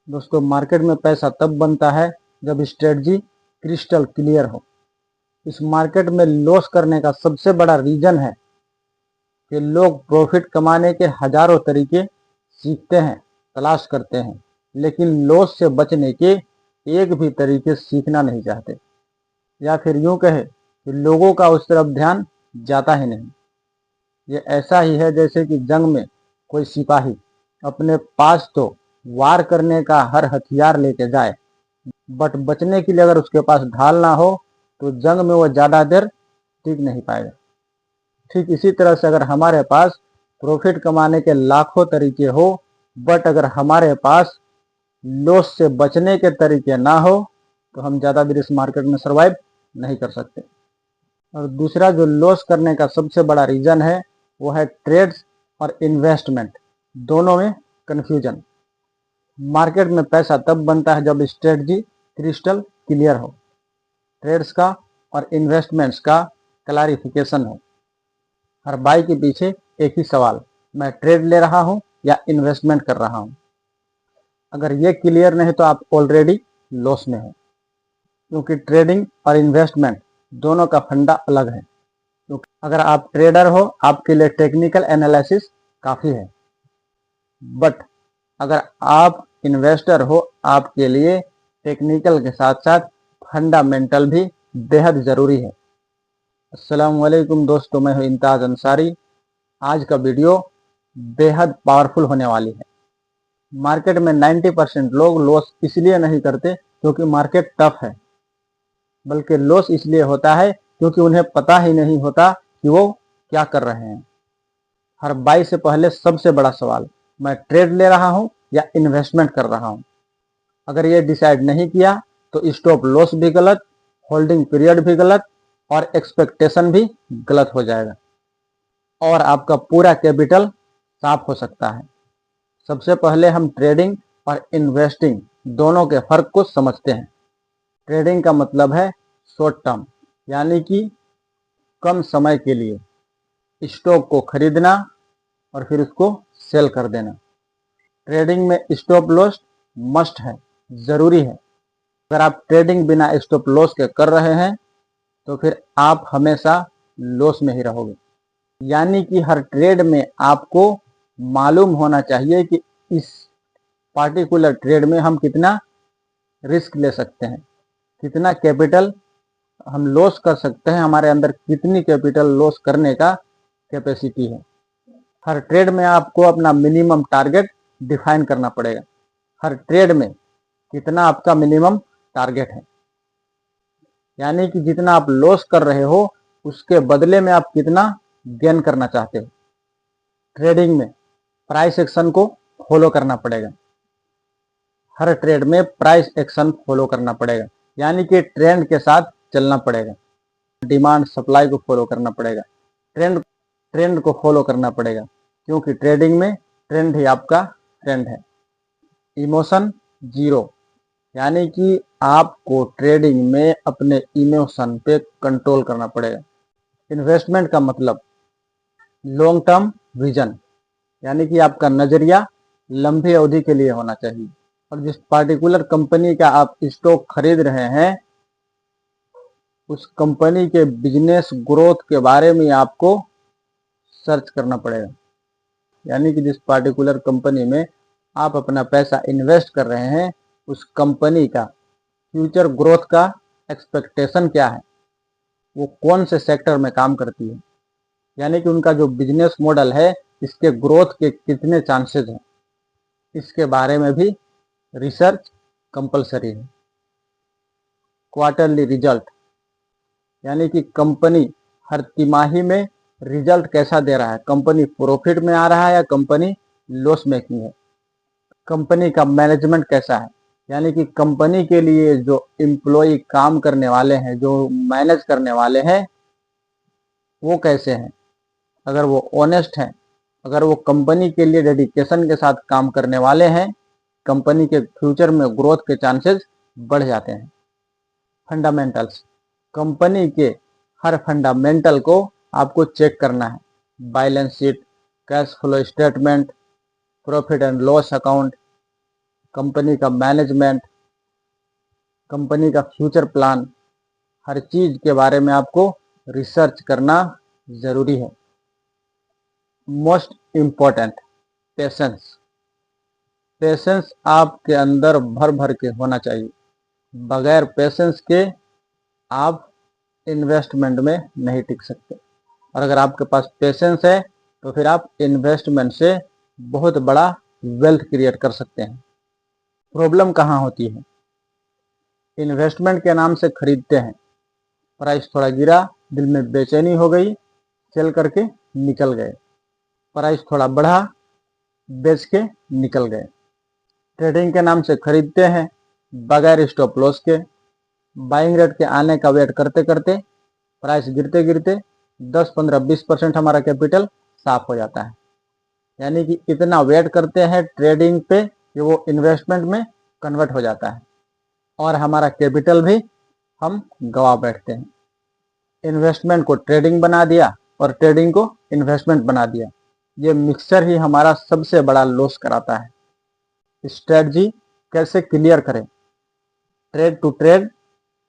दोस्तों, मार्केट में पैसा तब बनता है जब स्ट्रेटजी क्रिस्टल क्लियर हो। इस मार्केट में लॉस करने का सबसे बड़ा रीजन है कि लोग प्रॉफिट कमाने के हजारों तरीके सीखते हैं, तलाश करते हैं, लेकिन लॉस से बचने के एक भी तरीके सीखना नहीं चाहते, या फिर यूं कहे कि लोगों का उस तरफ ध्यान जाता ही नहीं। ये ऐसा ही है जैसे कि जंग में कोई सिपाही अपने पास तो वार करने का हर हथियार लेके जाए, बट बचने के लिए अगर उसके पास ढाल ना हो तो जंग में वो ज़्यादा देर टिक नहीं पाएगा। ठीक इसी तरह से अगर हमारे पास प्रॉफिट कमाने के लाखों तरीके हो, बट अगर हमारे पास लॉस से बचने के तरीके ना हो तो हम ज़्यादा देर इस मार्केट में सर्वाइव नहीं कर सकते। और दूसरा जो लॉस करने का सबसे बड़ा रीज़न है वो है ट्रेड्स और इन्वेस्टमेंट, दोनों में कन्फ्यूजन। मार्केट में पैसा तब बनता है जब स्ट्रेटजी क्रिस्टल क्लियर हो, ट्रेड्स का और इन्वेस्टमेंट्स का क्लैरिफिकेशन हो। हर बाई के पीछे एक ही सवाल, मैं ट्रेड ले रहा हूं या इन्वेस्टमेंट कर रहा हूं। अगर ये क्लियर नहीं तो आप ऑलरेडी लॉस में हैं, क्योंकि ट्रेडिंग और इन्वेस्टमेंट दोनों का फंडा अलग है। क्योंकि अगर आप ट्रेडर हो आपके लिए टेक्निकल एनालिसिस काफ़ी है, बट अगर आप इन्वेस्टर हो आपके लिए टेक्निकल के साथ साथ फंडामेंटल भी बेहद ज़रूरी है। अस्सलाम वालेकुम दोस्तों, मैं हूं इम्तियाज़ अंसारी। आज का वीडियो बेहद पावरफुल होने वाली है। मार्केट में 90% लोग लॉस इसलिए नहीं करते क्योंकि मार्केट टफ है, बल्कि लॉस इसलिए होता है क्योंकि उन्हें पता ही नहीं होता कि वो क्या कर रहे हैं। हर बाई से पहले सबसे बड़ा सवाल, मैं ट्रेड ले रहा हूं या इन्वेस्टमेंट कर रहा हूं। अगर ये डिसाइड नहीं किया तो स्टॉप लॉस भी गलत, होल्डिंग पीरियड भी गलत और एक्सपेक्टेशन भी गलत हो जाएगा और आपका पूरा कैपिटल साफ हो सकता है। सबसे पहले हम ट्रेडिंग और इन्वेस्टिंग दोनों के फर्क को समझते हैं। ट्रेडिंग का मतलब है शॉर्ट टर्म, यानी कि कम समय के लिए स्टॉक को खरीदना और फिर उसको सेल कर देना। ट्रेडिंग में स्टॉप लॉस मस्ट है, ज़रूरी है। अगर आप ट्रेडिंग बिना स्टॉप लॉस के कर रहे हैं तो फिर आप हमेशा लॉस में ही रहोगे। यानी कि हर ट्रेड में आपको मालूम होना चाहिए कि इस पार्टिकुलर ट्रेड में हम कितना रिस्क ले सकते हैं, कितना कैपिटल हम लॉस कर सकते हैं, हमारे अंदर कितनी कैपिटल लॉस करने का कैपेसिटी है। हर ट्रेड में आपको अपना मिनिमम टारगेट डिफाइन करना पड़ेगा। हर ट्रेड में कितना आपका मिनिमम टारगेट है, यानी कि जितना आप लॉस कर रहे हो उसके बदले में आप कितना गेन करना चाहते हो। ट्रेडिंग में प्राइस एक्शन को फॉलो करना पड़ेगा। हर ट्रेड में प्राइस एक्शन फॉलो करना पड़ेगा, यानी कि ट्रेंड के साथ चलना पड़ेगा। डिमांड सप्लाई को फॉलो करना पड़ेगा, ट्रेंड को फॉलो करना पड़ेगा, क्योंकि ट्रेडिंग में ट्रेंड ही आपका फ्रेंड है। इमोशन जीरो, यानी कि आपको ट्रेडिंग में अपने इमोशन पे कंट्रोल करना पड़ेगा। इन्वेस्टमेंट का मतलब लॉन्ग टर्म विजन, यानी कि आपका नज़रिया लंबी अवधि के लिए होना चाहिए और जिस पार्टिकुलर कंपनी का आप स्टॉक खरीद रहे हैं उस कंपनी के बिजनेस ग्रोथ के बारे में आपको सर्च करना पड़ेगा। यानी कि जिस पार्टिकुलर कंपनी में आप अपना पैसा इन्वेस्ट कर रहे हैं उस कंपनी का फ्यूचर ग्रोथ का एक्सपेक्टेशन क्या है, वो कौन से सेक्टर में काम करती है, यानी कि उनका जो बिजनेस मॉडल है इसके ग्रोथ के कितने चांसेस हैं, इसके बारे में भी रिसर्च कंपलसरी है। क्वार्टरली रिजल्ट, यानी कि कंपनी हर तिमाही में रिजल्ट कैसा दे रहा है, कंपनी प्रॉफिट में आ रहा है या कंपनी लॉस मेकिंग है। कंपनी का मैनेजमेंट कैसा है, यानी कि कंपनी के लिए जो एम्प्लॉय काम करने वाले हैं, जो मैनेज करने वाले हैं, वो कैसे हैं। अगर वो ऑनेस्ट हैं, अगर वो कंपनी के लिए डेडिकेशन के साथ काम करने वाले हैं, कंपनी के फ्यूचर में ग्रोथ के चांसेस बढ़ जाते हैं। फंडामेंटल्स, कंपनी के हर फंडामेंटल को आपको चेक करना है। Balance sheet, cash flow statement, profit and loss account, company का मैनेजमेंट, कंपनी का फ्यूचर प्लान, हर चीज के बारे में आपको रिसर्च करना जरूरी है। Most important, patience. पेशेंस आपके अंदर भर भर के होना चाहिए। बगैर पेशेंस के आप इन्वेस्टमेंट में नहीं टिक सकते। और अगर आपके पास पेशेंस है तो फिर आप इन्वेस्टमेंट से बहुत बड़ा वेल्थ क्रिएट कर सकते हैं। प्रॉब्लम कहाँ होती है? इन्वेस्टमेंट के नाम से खरीदते हैं, प्राइस थोड़ा गिरा, दिल में बेचैनी हो गई, सेल करके निकल गए। प्राइस थोड़ा बढ़ा, बेच के निकल गए। ट्रेडिंग के नाम से खरीदते हैं बगैर स्टॉप लॉस के, बाइंग रेट के आने का वेट करते करते प्राइस गिरते गिरते 10, 15, 20% हमारा कैपिटल साफ हो जाता है। यानी कि इतना वेट करते हैं ट्रेडिंग पे कि वो इन्वेस्टमेंट में कन्वर्ट हो जाता है और हमारा कैपिटल भी हम गवा बैठते हैं। इन्वेस्टमेंट को ट्रेडिंग बना दिया और ट्रेडिंग को इन्वेस्टमेंट बना दिया। ये मिक्सचर ही हमारा सबसे बड़ा लॉस कराता है। स्ट्रेटजी कैसे क्लियर करें? Trade to trade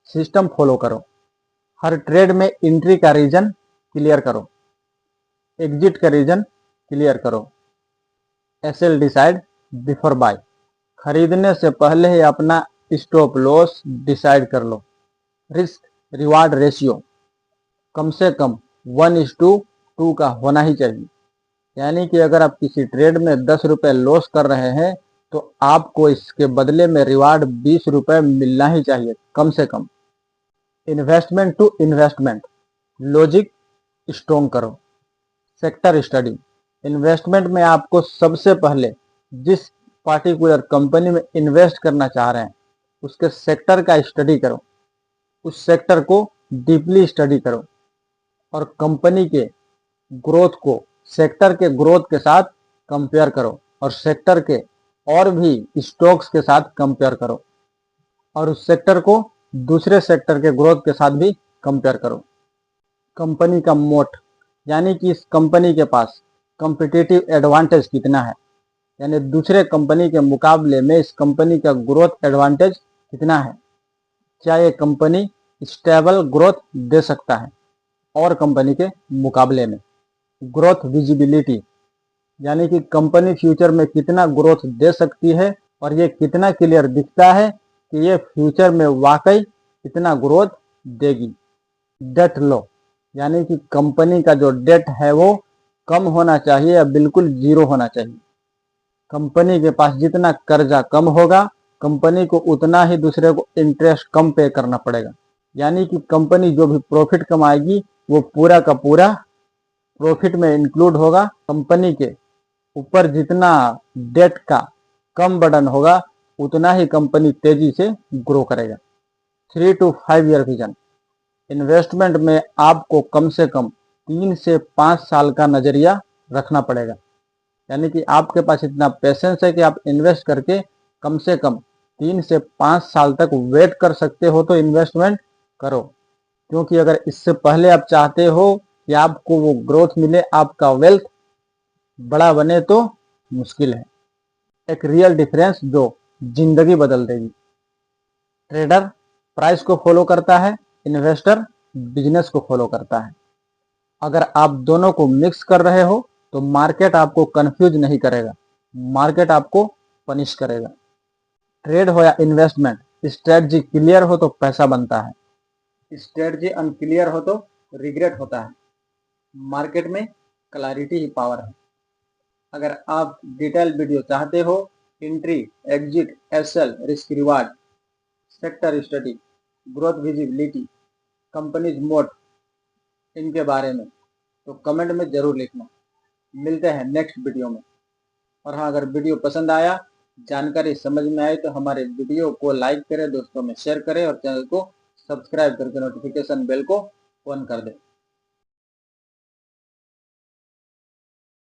system follow करो। हर ट्रेड में एंट्री का रीजन क्लियर करो, एग्जिट का रीजन क्लियर करो। SL decide before buy. खरीदने से पहले ही अपना स्टॉप लॉस डिसाइड कर लो। रिस्क रिवार्ड रेशियो कम से कम 1:2 का होना ही चाहिए। यानी कि अगर आप किसी ट्रेड में 10 रुपए लॉस कर रहे हैं तो आपको इसके बदले में रिवार्ड 20 रुपए मिलना ही चाहिए कम से कम। Investment to investment logic strong करो। Sector study. इन्वेस्टमेंट में आपको सबसे पहले जिस पार्टिकुलर कंपनी में इन्वेस्ट करना चाह रहे हैं उसके सेक्टर का स्टडी करो, उस सेक्टर को डीपली स्टडी करो और कंपनी के ग्रोथ को सेक्टर के ग्रोथ के साथ कंपेयर करो और सेक्टर के और भी स्टॉक्स के साथ कंपेयर करो और उस सेक्टर को दूसरे सेक्टर के ग्रोथ के साथ भी कंपेयर करो। कंपनी का मोट, यानी कि इस कंपनी के पास कॉम्पिटिटिव एडवांटेज कितना है, यानी दूसरे कंपनी के मुकाबले में इस कंपनी का ग्रोथ एडवांटेज कितना है। क्या ये कंपनी स्टेबल ग्रोथ दे सकता है और कंपनी के मुकाबले में। ग्रोथ विजिबिलिटी, यानी कि कंपनी फ्यूचर में कितना ग्रोथ दे सकती है और ये कितना क्लियर दिखता है कि ये फ्यूचर में वाकई इतना ग्रोथ देगी। डेट लो, यानी कि कंपनी का जो डेट है वो कम होना चाहिए या बिल्कुल जीरो होना चाहिए। कंपनी के पास जितना कर्जा कम होगा कंपनी को उतना ही दूसरे को इंटरेस्ट कम पे करना पड़ेगा। यानी कि कंपनी जो भी प्रॉफिट कमाएगी वो पूरा का पूरा प्रॉफिट में इंक्लूड होगा। कंपनी के ऊपर जितना डेट का कम बर्डन होगा उतना ही कंपनी तेजी से ग्रो करेगा। 3 to 5 ईयर विजन। इन्वेस्टमेंट में आपको कम से कम 3 से 5 साल का नजरिया रखना पड़ेगा। यानी कि आपके पास इतना पेशेंस है कि आप इन्वेस्ट करके कम से कम 3 से 5 साल तक वेट कर सकते हो तो इन्वेस्टमेंट करो। क्योंकि अगर इससे पहले आप चाहते हो कि आपको वो ग्रोथ मिले, आपका वेल्थ बड़ा बने, तो मुश्किल है। एक रियल डिफरेंस जो जिंदगी बदल देगी। ट्रेडर प्राइस को फॉलो करता है, इन्वेस्टर बिजनेस को फॉलो करता है। अगर आप दोनों को मिक्स कर रहे हो तो मार्केट आपको कंफ्यूज नहीं करेगा, मार्केट आपको पनिश करेगा। ट्रेड हो या इन्वेस्टमेंट, स्ट्रेटजी क्लियर हो तो पैसा बनता है, स्ट्रेटजी अनक्लियर हो तो रिग्रेट होता है। मार्केट में क्लैरिटी ही पावर है। अगर आप डिटेल वीडियो चाहते हो, entry, exit, SL, risk reward, sector study, growth visibility, companies mode, इनके बारे में, तो कमेंट में जरूर लिखना। मिलते हैं नेक्स्ट वीडियो में। और हाँ, अगर वीडियो पसंद आया, जानकारी समझ में आई तो हमारे वीडियो को लाइक करें, दोस्तों में शेयर करें और चैनल को सब्सक्राइब करके नोटिफिकेशन बेल को ऑन कर दें।